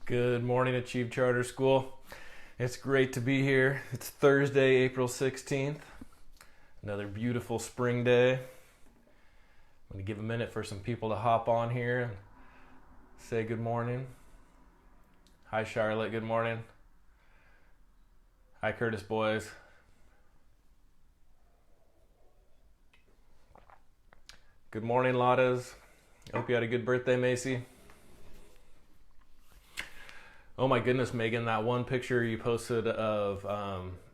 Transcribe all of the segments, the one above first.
Good morning, Achieve Charter School. It's great to be here. It's Thursday, April 16th. Another beautiful spring day. I'm going to give a minute for some people to hop on here and say good morning. Hi, Charlotte. Good morning. Hi, Curtis boys. Good morning, Lottes. I hope you had a good birthday, Macy. Oh my goodness, Megan, that one picture you posted of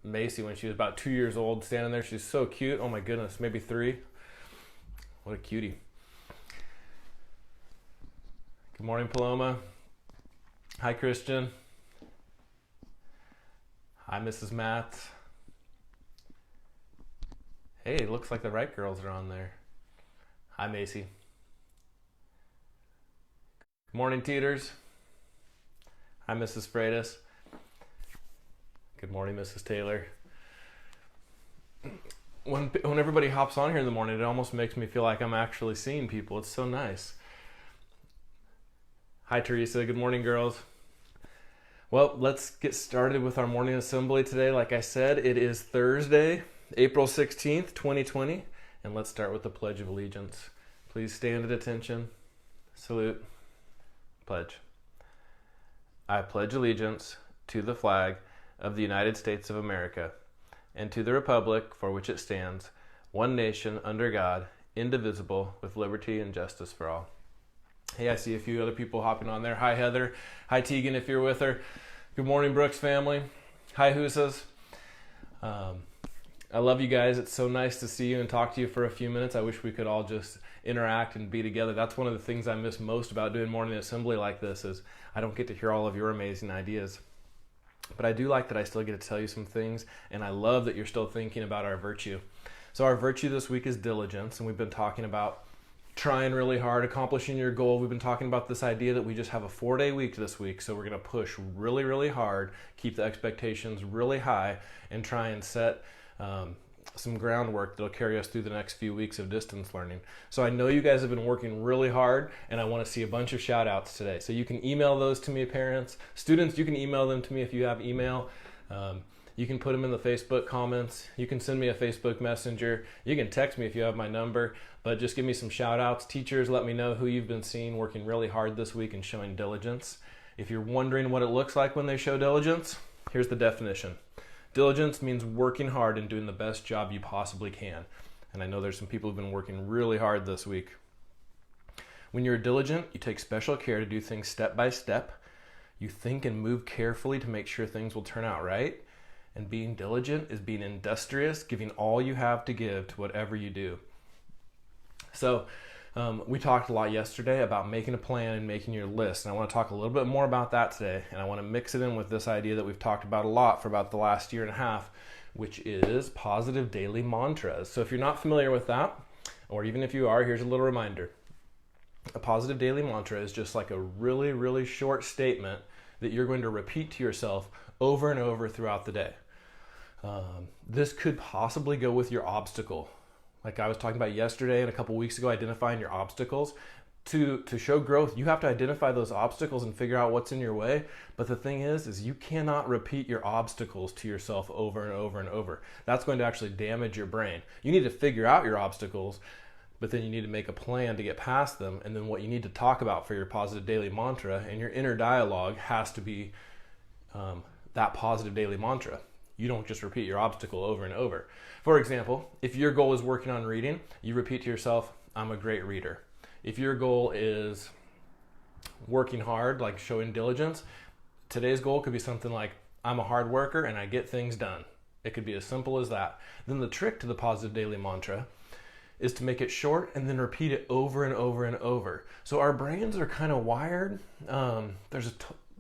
Macy when she was about 2 years old standing there, she's so cute. Oh my goodness, maybe 3. What a cutie. Good morning, Paloma. Hi, Christian. Hi, Mrs. Matz. Hey, it looks like the right girls are on there. Hi, Macy. Good morning, Teeters. Hi, Mrs. Freitas. Good morning, Mrs. Taylor. When everybody hops on here in the morning, it almost makes me feel like I'm actually seeing people. It's so nice. Hi, Teresa. Good morning, girls. Well, let's get started with our morning assembly today. Like I said, it is Thursday, April 16th, 2020, and let's start with the Pledge of Allegiance. Please stand at attention. Salute. Pledge. I pledge allegiance to the flag of the United States of America and to the republic for which it stands, one nation under God, indivisible, with liberty and justice for all. Hey, I see a few other people hopping on there. Hi, Heather. Hi, Tegan, if you're with her. Good morning, Brooks family. Hi, Hoosas. I love you guys. It's so nice to see you and talk to you for a few minutes. I wish we could all just interact and be together. That's one of the things I miss most about doing morning assembly like this is I don't get to hear all of your amazing ideas. But I do like that I still get to tell you some things, and I love that you're still thinking about our virtue. So our virtue this week is diligence, and we've been talking about trying really hard, accomplishing your goal. We've been talking about this idea that we just have a 4-day week this week, so we're going to push really, really hard, keep the expectations really high, and try and set some groundwork that'll carry us through the next few weeks of distance learning. So I know you guys have been working really hard, and I want to see a bunch of shout outs today. So you can email those to me, parents. Students, you can email them to me if you have email. You can put them in the Facebook comments. You can send me a Facebook Messenger. You can text me if you have my number, but just give me some shout outs. Teachers, let me know who you've been seeing working really hard this week and showing diligence. If you're wondering what it looks like when they show diligence, here's the definition. Diligence means working hard and doing the best job you possibly can. And I know there's some people who've been working really hard this week. When you're diligent, you take special care to do things step by step. You think and move carefully to make sure things will turn out right. And being diligent is being industrious, giving all you have to give to whatever you do. So we talked a lot yesterday about making a plan and making your list. And I want to talk a little bit more about that today. And I want to mix it in with this idea that we've talked about a lot for about the last year and a half, which is positive daily mantras. So if you're not familiar with that, or even if you are, here's a little reminder. A positive daily mantra is just like a really, really short statement that you're going to repeat to yourself over and over throughout the day. This could possibly go with your obstacle. Like I was talking about yesterday and a couple weeks ago, identifying your obstacles. To show growth, you have to identify those obstacles and figure out what's in your way. But the thing is you cannot repeat your obstacles to yourself over and over and over. That's going to actually damage your brain. You need to figure out your obstacles, but then you need to make a plan to get past them. And then what you need to talk about for your positive daily mantra and your inner dialogue has to be that positive daily mantra. You don't just repeat your obstacle over and over. For example, if your goal is working on reading, you repeat to yourself, I'm a great reader. If your goal is working hard, like showing diligence, today's goal could be something like, I'm a hard worker and I get things done. It could be as simple as that. Then the trick to the positive daily mantra is to make it short and then repeat it over and over and over. So our brains are kind of wired. There's a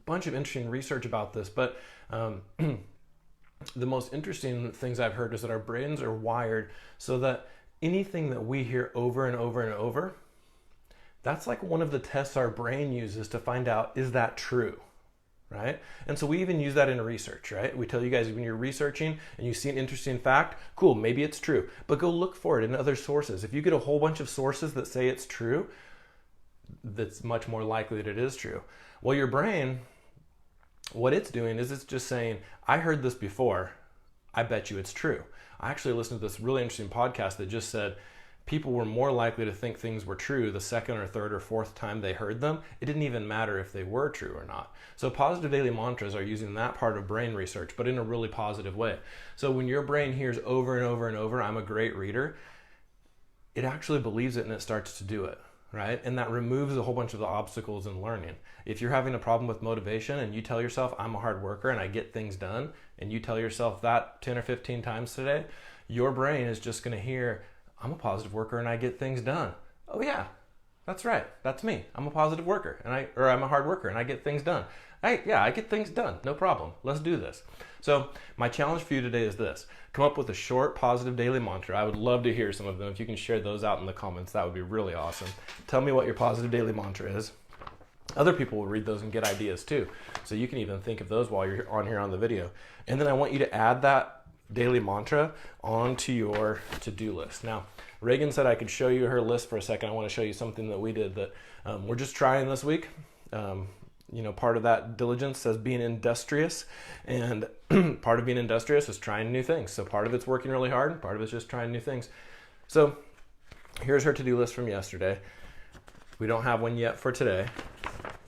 bunch of interesting research about this, but the most interesting things I've heard is that our brains are wired so that anything that we hear over and over and over, that's like one of the tests our brain uses to find out, is that true, right? And so we even use that in research, right? We tell you guys when you're researching and you see an interesting fact, cool, maybe it's true, but go look for it in other sources. If you get a whole bunch of sources that say it's true, that's much more likely that it is true. Well, your brain what it's doing is it's just saying, I heard this before, I bet you it's true. I actually listened to this really interesting podcast that just said people were more likely to think things were true the second or third or fourth time they heard them. It didn't even matter if they were true or not. So positive daily mantras are using that part of brain research, but in a really positive way. So when your brain hears over and over and over, I'm a great reader, it actually believes it and it starts to do it, right? And that removes a whole bunch of the obstacles in learning. If you're having a problem with motivation and you tell yourself, I'm a hard worker and I get things done, and you tell yourself that 10 or 15 times today, your brain is just going to hear, I'm a positive worker and I get things done. Oh yeah, that's right. That's me. I'm a positive worker or I'm a hard worker and I get things done. I get things done. No problem. Let's do this. So my challenge for you today is this. Come up with a short positive daily mantra. I would love to hear some of them. If you can share those out in the comments, that would be really awesome. Tell me what your positive daily mantra is. Other people will read those and get ideas too. So you can even think of those while you're on here on the video. And then I want you to add that daily mantra onto your to-do list. Now, Reagan said I could show you her list for a second. I want to show you something that we did that we're just trying this week. Part of that diligence says being industrious, and part of being industrious is trying new things. So part of it's working really hard, and part of it's just trying new things. So here's her to-do list from yesterday. We don't have one yet for today,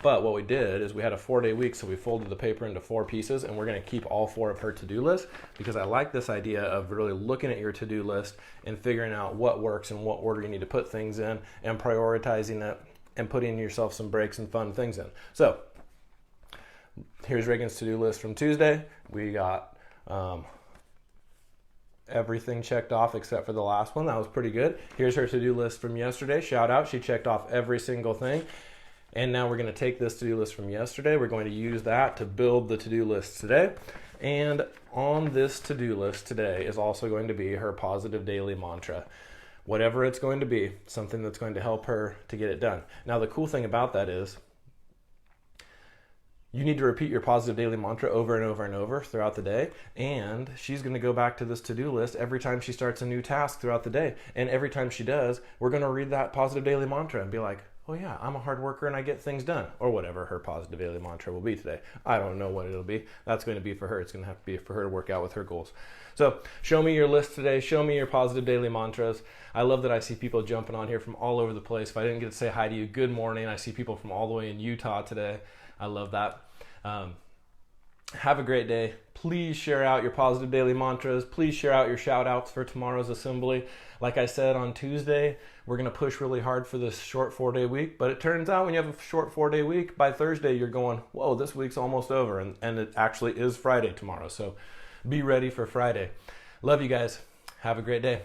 but what we did is we had a 4-day week, so we folded the paper into 4 pieces, and we're going to keep all 4 of her to-do list because I like this idea of really looking at your to-do list and figuring out what works and what order you need to put things in and prioritizing it and putting yourself some breaks and fun things in. So here's Reagan's to-do list from Tuesday. We got everything checked off except for the last one. That was pretty good. Here's her to-do list from yesterday. Shout out, she checked off every single thing. And now we're going to take this to-do list from yesterday. We're going to use that to build the to-do list today. And on this to-do list today is also going to be her positive daily mantra. Whatever it's going to be, something that's going to help her to get it done. Now, the cool thing about that is you need to repeat your positive daily mantra over and over and over throughout the day. And she's going to go back to this to-do list every time she starts a new task throughout the day. And every time she does, we're going to read that positive daily mantra and be like, oh yeah, I'm a hard worker and I get things done. Or whatever her positive daily mantra will be today. I don't know what it'll be. That's going to be for her. It's going to have to be for her to work out with her goals. So show me your list today. Show me your positive daily mantras. I love that I see people jumping on here from all over the place. If I didn't get to say hi to you, good morning. I see people from all the way in Utah today. I love that. Have a great day. Please share out your positive daily mantras. Please share out your shout outs for tomorrow's assembly. Like I said on Tuesday, we're going to push really hard for this short 4-day week. But it turns out when you have a short 4-day week, by Thursday, you're going, whoa, this week's almost over. And it actually is Friday tomorrow. So be ready for Friday. Love you guys. Have a great day.